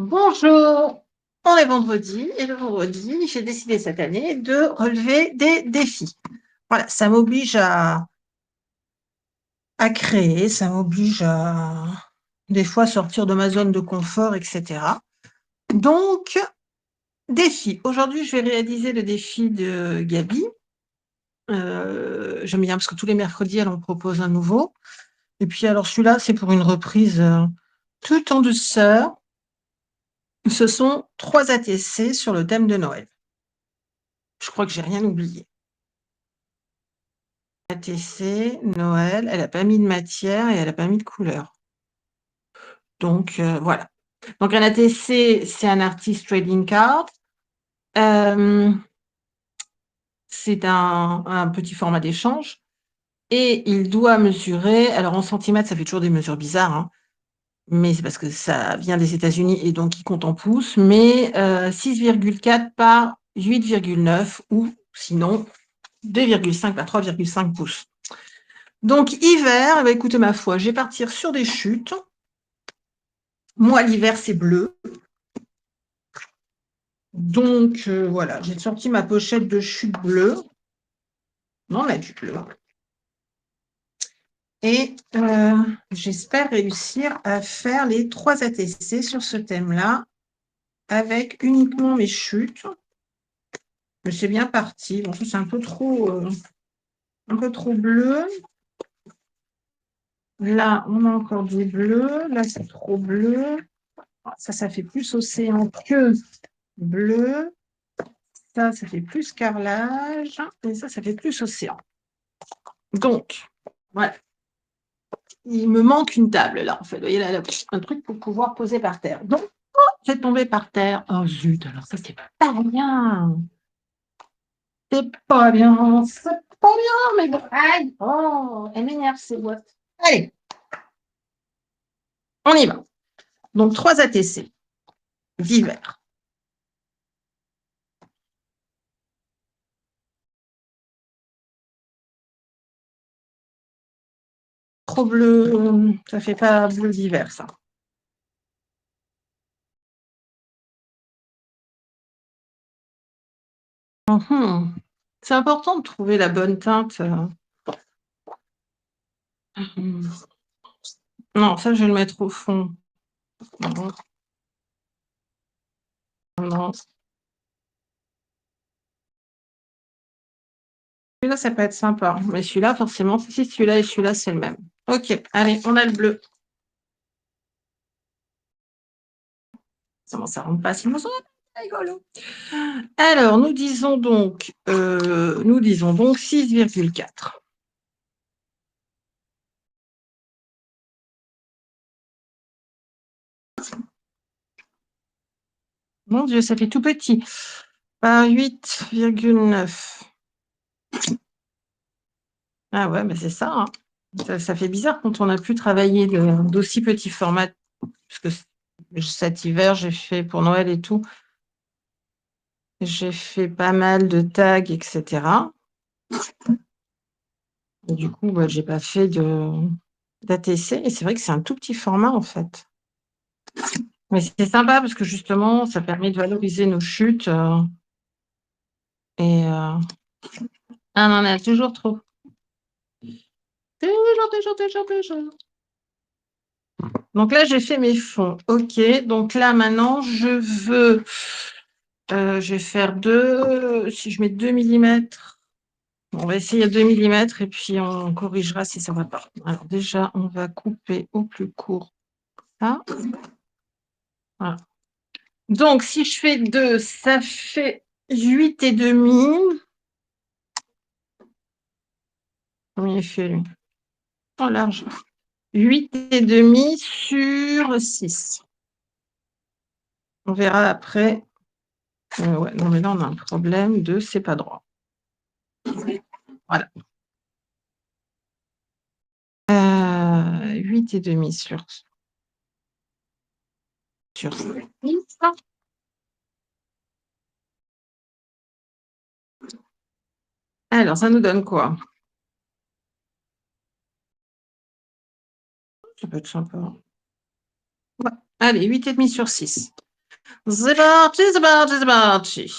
Bonjour, on est vendredi et le vendredi, j'ai décidé cette année de relever des défis. Voilà, ça m'oblige à créer, ça m'oblige à des fois sortir de ma zone de confort, etc. Donc, défi. Aujourd'hui, je vais réaliser le défi de Gabi. J'aime bien parce que tous les mercredis, elle en propose un nouveau. Et puis, alors celui-là, c'est pour une reprise tout en douceur. Ce sont 3 ATC sur le thème de Noël. Je crois que j'ai rien oublié. ATC, Noël, elle a pas mis de matière et elle a pas mis de couleur. Donc, voilà. Donc un ATC, c'est un artist trading card. C'est un petit format d'échange et il doit mesurer, alors en centimètres, ça fait toujours des mesures bizarres, hein, mais c'est parce que ça vient des États-Unis et donc ils comptent en pouces, mais 6,4 par 8,9 ou sinon 2,5 par 3,5 pouces. Donc hiver, eh ben, écoutez ma foi, je vais partir sur des chutes. Moi, l'hiver, c'est bleu. Donc, voilà, j'ai sorti ma pochette de chute bleue. On a du bleu. Et j'espère réussir à faire les 3 ATC sur ce thème-là avec uniquement mes chutes. Mais c'est bien parti. Bon, ça, c'est un peu trop bleu. Là, on a encore du bleu. Là, c'est trop bleu. Ça fait plus océan que bleu. Ça fait plus carrelage. Et ça fait plus océan. Donc, voilà. Il me manque une table, là, en fait. Vous voyez, là, un truc pour pouvoir poser par terre. Donc, c'est tombé par terre. Oh, zut, alors ça, c'est pas bien. C'est pas bien. C'est pas bien, mais bon. Aïe. Oh, elle m'énerve, ces boîtes. Allez, on y va. Donc, 3 ATC d'hiver. Trop bleu, ça fait pas bleu d'hiver, ça. Mhm. C'est important de trouver la bonne teinte. Non, ça, je vais le mettre au fond. Non, non. Celui-là, ça peut être sympa. Mais celui-là, forcément, si celui-là et celui-là, c'est le même. Ok, allez, on a le bleu. Ça rentre pas, sinon ça va être rigolo. Alors, nous disons donc 6,4. Mon Dieu, ça fait tout petit. Par 8,9. Ah ouais, mais c'est ça, hein. Ça fait bizarre quand on a pu travailler d'aussi petits formats. Parce que cet hiver, j'ai fait pour Noël et tout, j'ai fait pas mal de tags, etc. Et du coup, j'ai pas fait d'ATC. Et c'est vrai que c'est un tout petit format, en fait. Mais c'est sympa parce que justement, ça permet de valoriser nos chutes. Et on en a toujours trop. Toujours. Donc là, j'ai fait mes fonds. OK. Donc là, maintenant, je vais faire si je mets 2 millimètres, on va essayer 2 millimètres et puis on corrigera si ça ne va pas. Alors déjà, on va couper au plus court ça. Voilà. Donc, si je fais 2, ça fait 8,5. Combien il fait, lui? Oh, large. 8,5 sur 6. On verra après. Ouais, non, mais là, on a un problème c'est pas droit. Voilà. 8,5 sur 6. Alors, ça nous donne quoi? Ça peut être sympa. Ouais. Allez, 8,5 sur 6. C'est parti, c'est parti, c'est parti.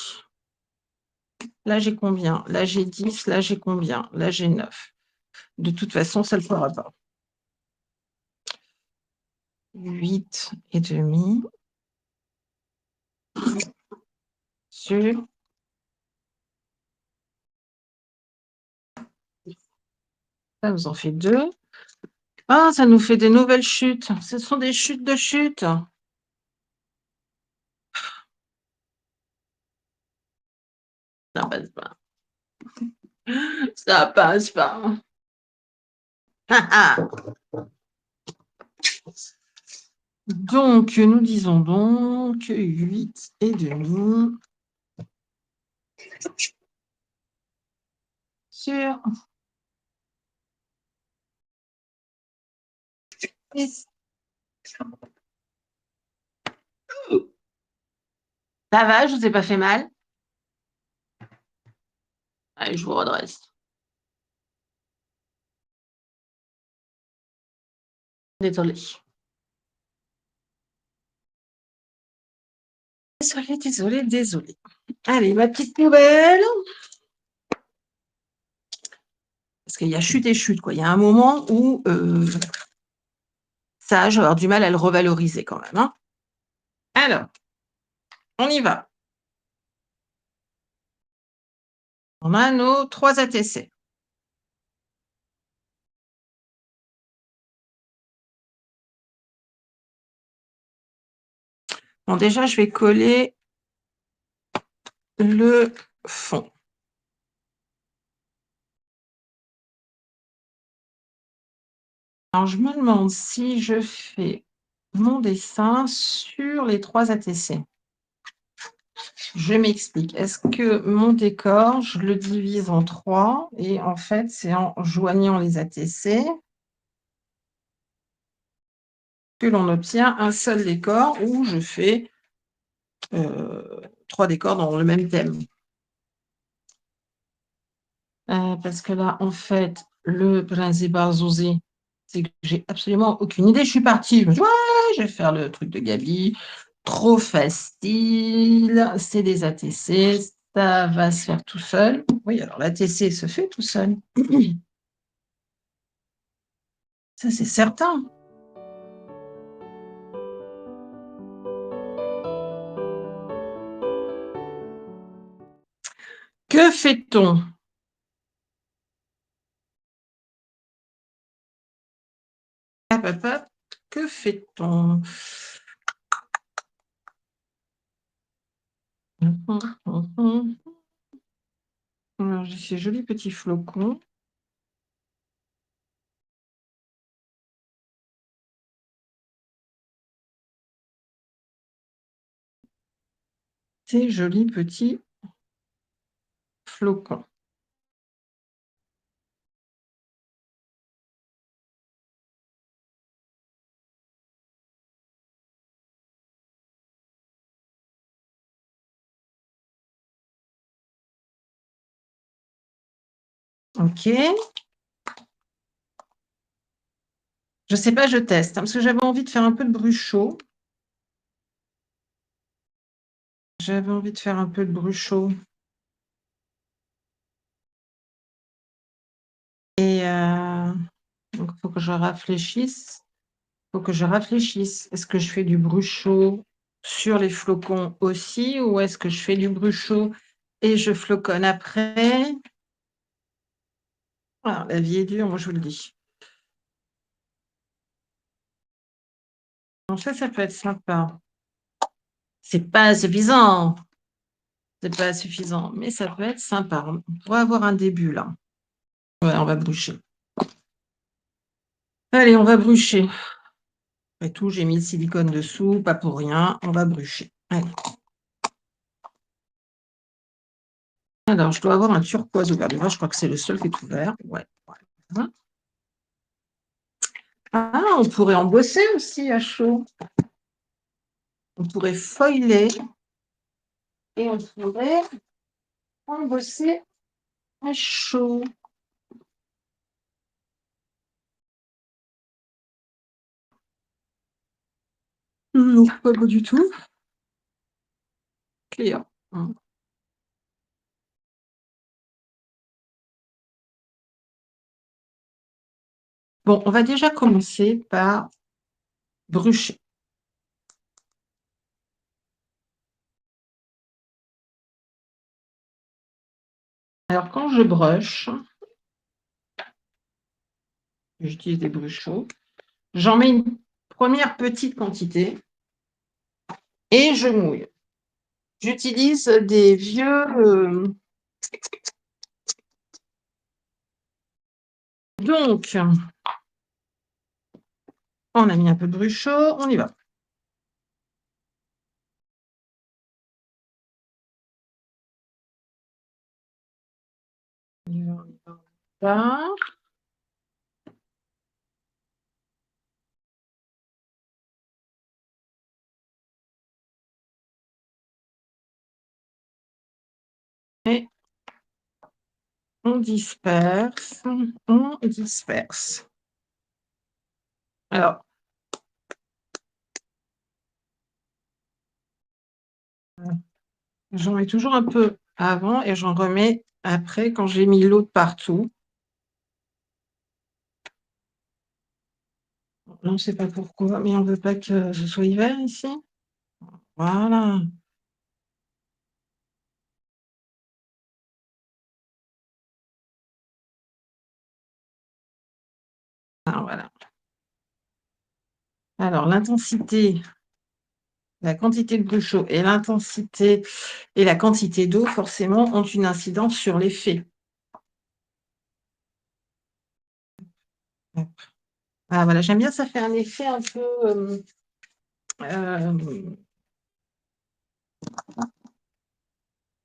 Là, j'ai combien? Là, j'ai 10. Là, j'ai combien? Là, j'ai 9. De toute façon, ça ne le fera pas. 8 et demi. Sur. Ça nous en fait 2. Ah, ça nous fait des nouvelles chutes. Ce sont des chutes de chutes. Ça passe pas. Ça passe pas. Donc, nous disons donc 8 et demi sur 10. Ça va, je vous ai pas fait mal? Allez, je vous redresse. Désolée. Désolée, désolée, désolée. Allez, ma petite nouvelle. Parce qu'il y a chute et chute, quoi. Il y a un moment où ça, je vais avoir du mal à le revaloriser quand même. Hein. Alors, on y va. On a nos 3 ATC. Bon, déjà, je vais coller le fond. Alors, je me demande si je fais mon dessin sur les 3 ATC. Je m'explique. Est-ce que mon décor, je le divise en 3 et en fait, c'est en joignant les ATC que l'on obtient un seul décor où je fais 3 décors dans le même thème. Parce que là, en fait, le principe Zouzé, c'est que j'ai absolument aucune idée. Je suis partie, je me dis, ouais, je vais faire le truc de Gabi. Trop facile, c'est des ATC, ça va se faire tout seul. Oui, alors l'ATC se fait tout seul. Ça, c'est certain. Que fait-on? Hop, hop, hop. Que fait-on? Alors, j'ai ces jolis petits flocons. Ces jolis petits flocons. OK. Je sais pas, je teste, hein, parce que j'avais envie de faire un peu de bruchot. J'avais envie de faire un peu de bruchot. Et donc, il faut que je réfléchisse. Il faut que je réfléchisse. Est-ce que je fais du bruchot sur les flocons aussi ou est-ce que je fais du bruchot et je floconne après? Ah, la vie est dure, moi je vous le dis. Donc ça peut être sympa. C'est pas suffisant. C'est pas suffisant, mais ça peut être sympa. On pourrait avoir un début là. Ouais, on va brucher. Allez, on va brucher. Après tout, j'ai mis le silicone dessous, pas pour rien. On va brucher. Allez. Alors, je dois avoir un turquoise ouvert. Moi, je crois que c'est le seul qui est ouvert. Ouais. Voilà. Ah, on pourrait embosser aussi à chaud. On pourrait foiler et on pourrait embosser à chaud. Non, pas du tout. clear. Bon, on va déjà commencer par brucher. Alors, quand je brush, j'utilise des brushos, j'en mets une première petite quantité et je mouille. J'utilise des vieux... Donc, on a mis un peu de brushot, on y va. On y va, on y va, on y va. Et on disperse, on disperse. Alors, j'en mets toujours un peu avant et j'en remets après quand j'ai mis l'eau de partout. Là, on ne sait pas pourquoi, mais on ne veut pas que ce soit hiver ici. Voilà. Ah, voilà. Alors, l'intensité, la quantité de brushot et l'intensité et la quantité d'eau, forcément, ont une incidence sur l'effet. Ah, voilà, j'aime bien, ça fait un effet un peu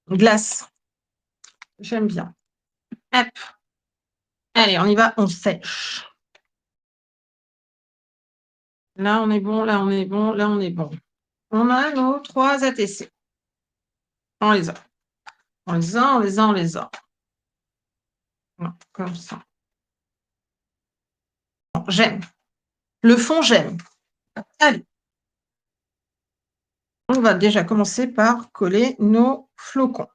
glace. J'aime bien. Hop. Allez, on y va, on sèche. Là, on est bon, là, on est bon, là, on est bon. On a nos 3 ATC. On les a. On les a, on les a, on les a. Non, comme ça. Bon, j'aime. Le fond, j'aime. Allez. On va déjà commencer par coller nos flocons.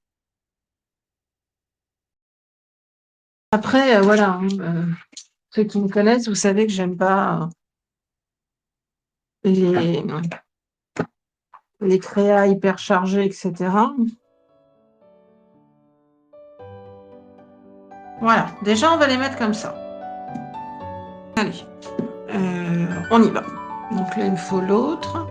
Après, voilà, ceux qui me connaissent, vous savez que j'aime pas les créas hyper chargés, etc. Voilà, déjà, on va les mettre comme ça. Allez, on y va. Donc là, il me faut l'autre.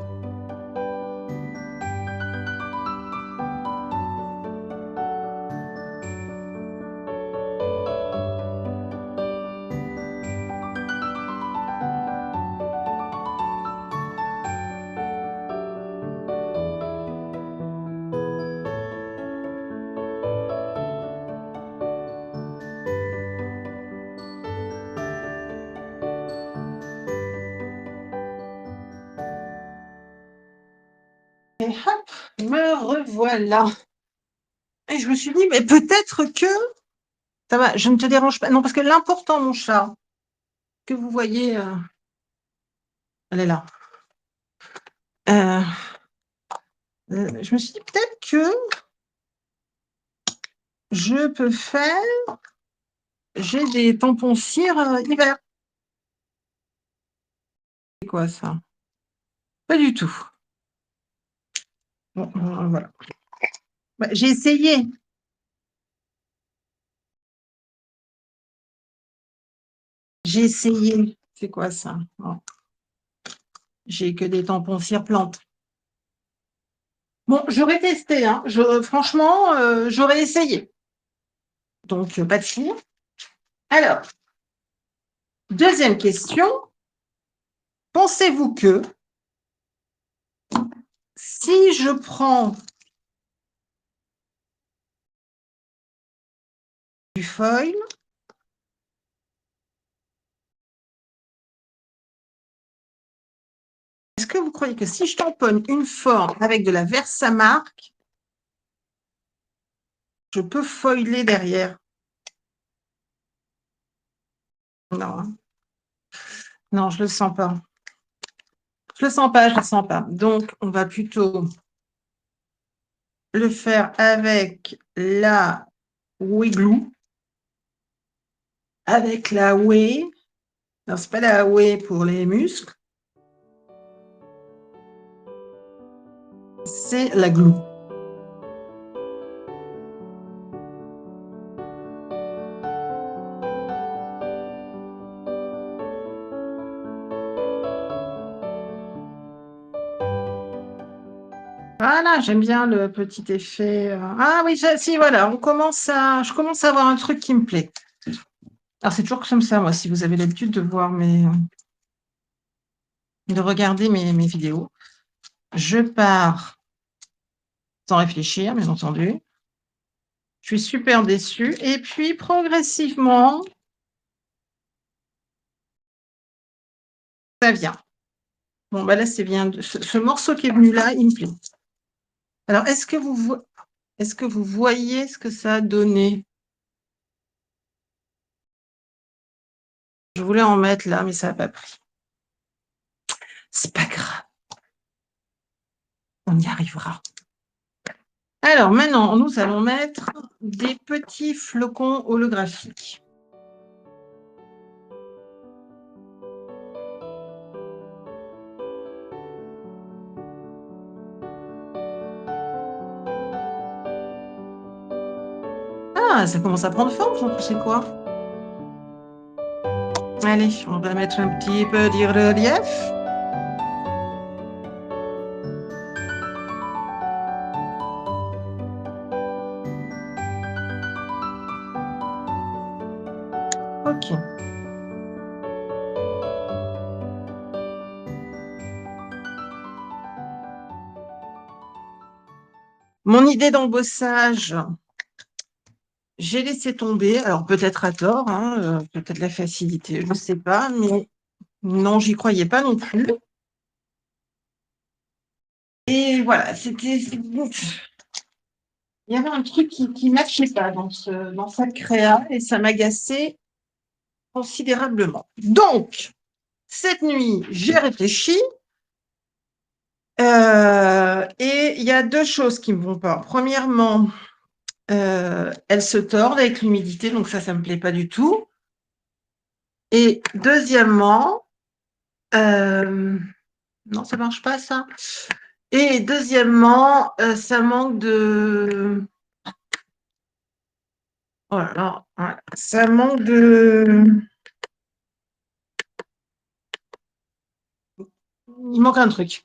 Et hop, me revoilà. Et je me suis dit, mais peut-être que ça va, je ne te dérange pas. Non, parce que l'important, mon chat, que vous voyez, elle est là. Je me suis dit, peut-être que je peux faire. J'ai des tampons cire hiver. C'est quoi ça? Pas du tout. Bon, voilà. Bah, j'ai essayé. J'ai essayé. C'est quoi ça? Bon. J'ai que des tampons cire plante. Bon, j'aurais testé, hein. Franchement, j'aurais essayé. Donc, pas de cire. Alors, deuxième question. Pensez-vous que si je prends du foil, est-ce que vous croyez que si je tamponne une forme avec de la Versamark, je peux foiler derrière? Non, hein. Non, je ne le sens pas. Je ne le sens pas, je ne le sens pas. Donc, on va plutôt le faire avec la Wee avec la Whey. Non, c'est pas la Whey pour les muscles. C'est la glue. Voilà, j'aime bien le petit effet. Ah oui, si, voilà, je commence à avoir un truc qui me plaît. Alors, c'est toujours comme ça, moi, si vous avez l'habitude de de regarder mes vidéos. Je pars sans réfléchir, bien entendu. Je suis super déçue. Et puis, progressivement, ça vient. Bon, bah là, c'est bien. Ce morceau qui est venu là, il me plaît. Alors, est-ce que vous voyez ce que ça a donné? Je voulais en mettre là, mais ça n'a pas pris. C'est pas grave. On y arrivera. Alors, maintenant, nous allons mettre des petits flocons holographiques. Ah, ça commence à prendre forme, c'est quoi? Allez, on va mettre un petit peu de relief. Ok. Mon idée d'embossage, j'ai laissé tomber. Alors, peut-être à tort, hein, peut-être la facilité, je ne sais pas, mais non, j'y croyais pas non plus. Et voilà, il y avait un truc qui ne matchait pas dans cette créa et ça m'agaçait considérablement. Donc, cette nuit, j'ai réfléchi et il y a deux choses qui ne me vont pas. Premièrement, elles se tordent avec l'humidité, donc ça ne me plaît pas du tout. Et deuxièmement, non, ça ne marche pas ça. Et deuxièmement, ça manque de... Voilà, voilà. Ça manque de... Il manque un truc.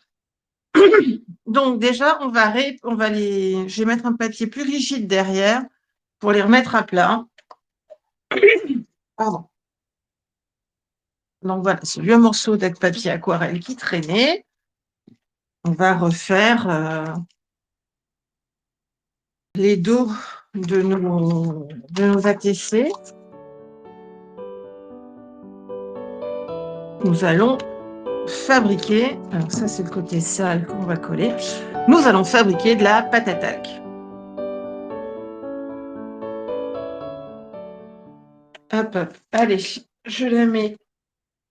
Donc déjà, je vais mettre un papier plus rigide derrière pour les remettre à plat. Pardon. Donc voilà, ce vieux morceau de papier aquarelle qui traînait. On va refaire les dos de nos ATC. Nous allons fabriquer, alors ça c'est le côté sale qu'on va coller, nous allons fabriquer de la pâte à talc. Hop, hop, allez, je la mets.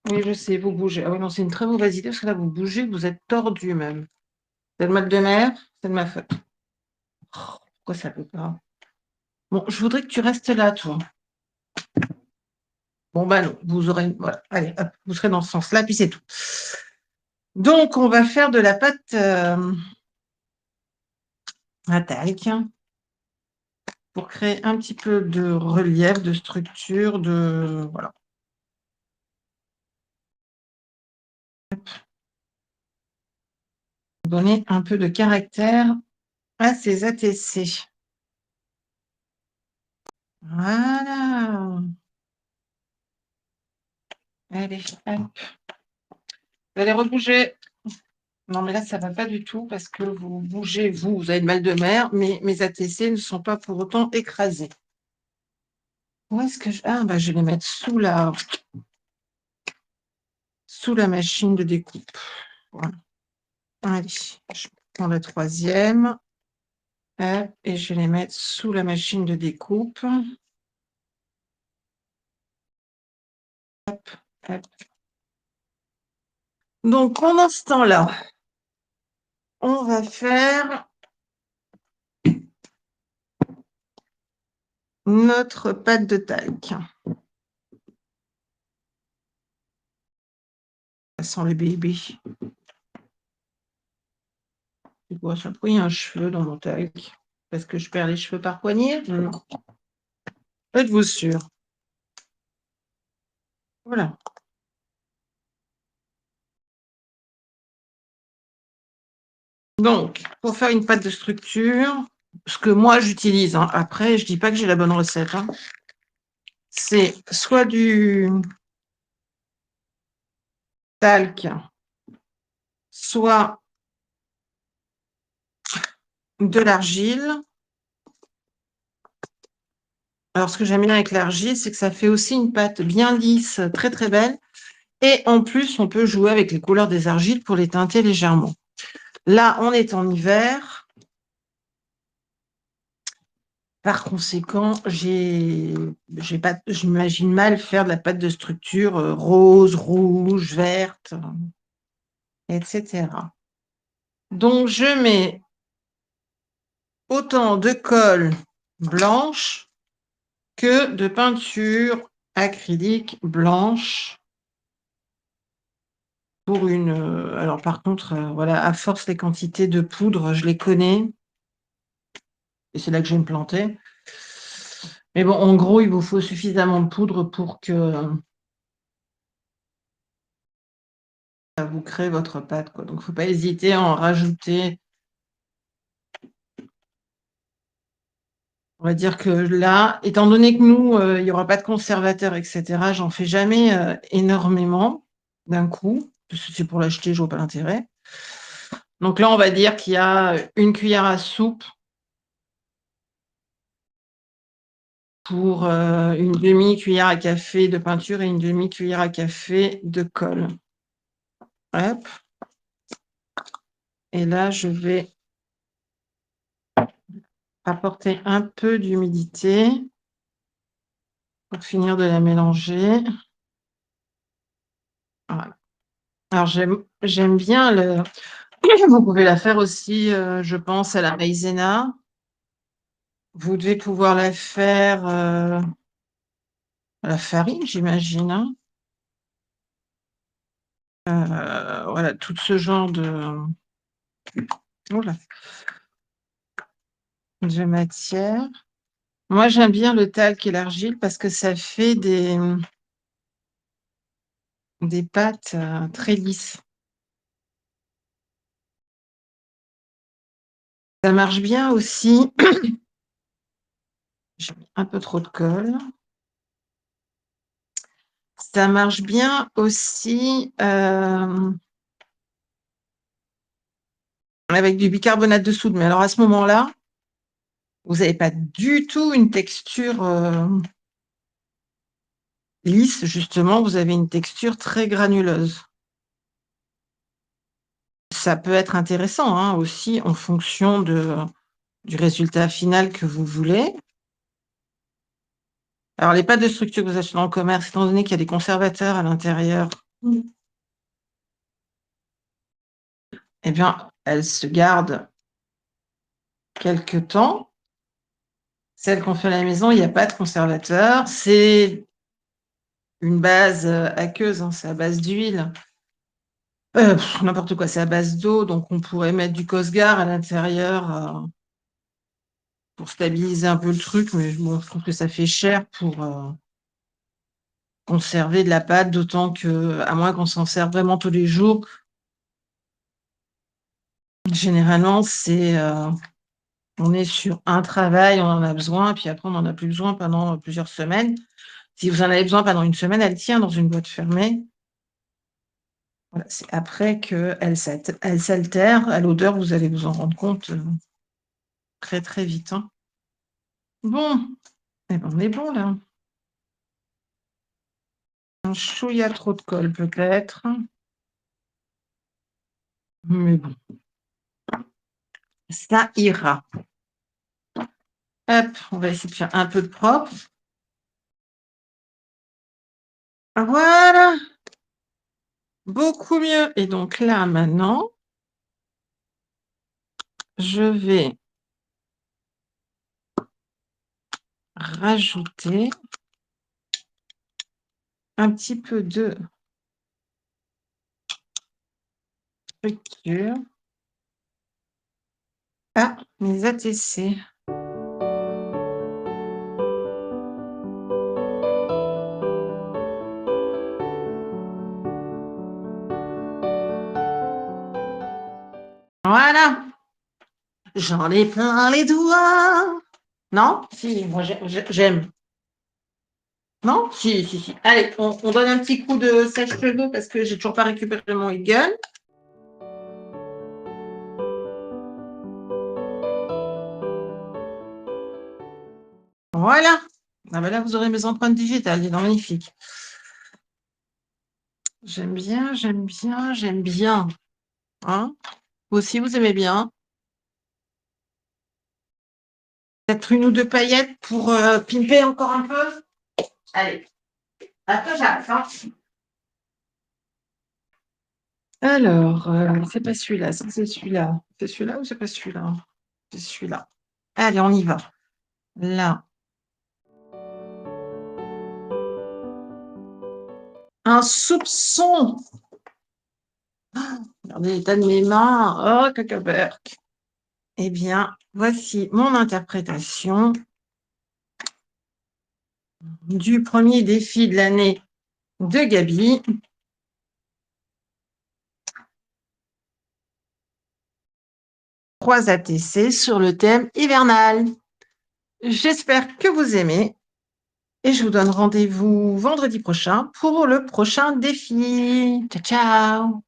Oui, je sais, vous bougez. Ah oui, non, c'est une très mauvaise idée parce que là, vous bougez, vous êtes tordu même. C'est le mal de mer, c'est de ma faute. Oh, pourquoi ça ne peut pas? Bon, je voudrais que tu restes là, toi. Bon, bah non, vous aurez. Voilà, allez, hop, vous serez dans ce sens-là, puis c'est tout. Donc, on va faire de la pâte à talc pour créer un petit peu de relief, de structure, de. Voilà. Donner un peu de caractère à ces ATC. Voilà. Allez, hop. Vous allez rebouger. Non, mais là, ça ne va pas du tout parce que vous bougez, vous avez le mal de mer, mais mes ATC ne sont pas pour autant écrasés. Où est-ce que je... Ah, bah, je vais les mettre sous la machine de découpe. Voilà. Allez, je prends la troisième. Hop, et je vais les mettre sous la machine de découpe. Hop. Donc, pendant ce temps-là, on va faire notre pâte de talc. Ça sent le bébé. C'est quoi ça? Pourquoi il y a un cheveu dans mon talc? Parce que je perds les cheveux par poignée? Non. Êtes-vous sûr? Voilà. Donc, pour faire une pâte de structure, ce que moi j'utilise, hein, après, je dis pas que j'ai la bonne recette, hein, c'est soit du talc, soit de l'argile. Alors, ce que j'aime bien avec l'argile, c'est que ça fait aussi une pâte bien lisse, très très belle. Et en plus, on peut jouer avec les couleurs des argiles pour les teinter légèrement. Là, on est en hiver. Par conséquent, j'imagine mal faire de la pâte de structure rose, rouge, verte, etc. Donc, je mets autant de colle blanche que de peinture acrylique blanche pour une... alors, par contre, voilà, à force, les quantités de poudre, je les connais. Et c'est là que je vais me planter. Mais bon, en gros, il vous faut suffisamment de poudre pour que ça vous crée votre pâte, quoi. Donc, il ne faut pas hésiter à en rajouter. On va dire que là, étant donné que nous, il n'y aura pas de conservateur, etc., j'en fais jamais énormément d'un coup, parce que c'est pour l'acheter, je vois pas l'intérêt. Donc là, on va dire qu'il y a une cuillère à soupe pour une demi-cuillère à café de peinture et une demi-cuillère à café de colle. Hop. Et là, je vais apporter un peu d'humidité pour finir de la mélanger. Voilà. Alors, j'aime bien le... Vous pouvez la faire aussi, je pense, à la maïzena. Vous devez pouvoir la faire à la farine, j'imagine, hein. Voilà, tout ce genre oula, de matière. Moi, j'aime bien le talc et l'argile parce que ça fait des pâtes très lisses. Ça marche bien aussi. J'ai mis un peu trop de colle. Ça marche bien aussi avec du bicarbonate de soude. Mais alors, à ce moment-là, vous n'avez pas du tout une texture lisse, justement, vous avez une texture très granuleuse. Ça peut être intéressant, hein, aussi en fonction du résultat final que vous voulez. Alors, les pâtes de structure que vous achetez dans le commerce, étant donné qu'il y a des conservateurs à l'intérieur, eh bien, elles se gardent quelque temps. Celles qu'on fait à la maison, il n'y a pas de conservateur. C'est une base aqueuse, hein, c'est à base d'huile. N'importe quoi, c'est à base d'eau, donc on pourrait mettre du Cosgar à l'intérieur pour stabiliser un peu le truc, mais bon, je trouve que ça fait cher pour conserver de la pâte, d'autant que, à moins qu'on s'en serve vraiment tous les jours, généralement, on est sur un travail, on en a besoin, puis après, on n'en a plus besoin pendant plusieurs semaines. Si vous en avez besoin pendant une semaine, elle tient dans une boîte fermée. Voilà, c'est après qu'elle s'altère. À l'odeur, vous allez vous en rendre compte très, très vite, hein. Bon, eh ben, on est bon, là. Un chouïa trop de colle, peut-être. Mais bon, ça ira. Hop, on va essayer de faire un peu de propre. Voilà, beaucoup mieux. Et donc là, maintenant, je vais rajouter un petit peu de structure à mes ATC. Voilà, j'en ai plein les doigts. Non? Si, moi j'aime. Non? Si, si, si. Allez, on donne un petit coup de sèche-cheveux parce que j'ai toujours pas récupéré mon Eagle. Voilà. Ah ben là, vous aurez mes empreintes digitales, dis donc, magnifique. J'aime bien, j'aime bien, j'aime bien. Hein? Vous aussi, vous aimez bien? Peut-être une ou deux paillettes pour pimper encore un peu? Allez, après j'arrête. Hein. Alors, c'est pas celui-là, c'est celui-là. C'est celui-là ou c'est pas celui-là? C'est celui-là. Allez, on y va. Là. Un soupçon. Regardez l'état de mes mains. Oh, cacaberc. Eh bien, voici mon interprétation du premier défi de l'année de Gabi. 3 ATC sur le thème hivernal. J'espère que vous aimez et je vous donne rendez-vous vendredi prochain pour le prochain défi. Ciao, ciao!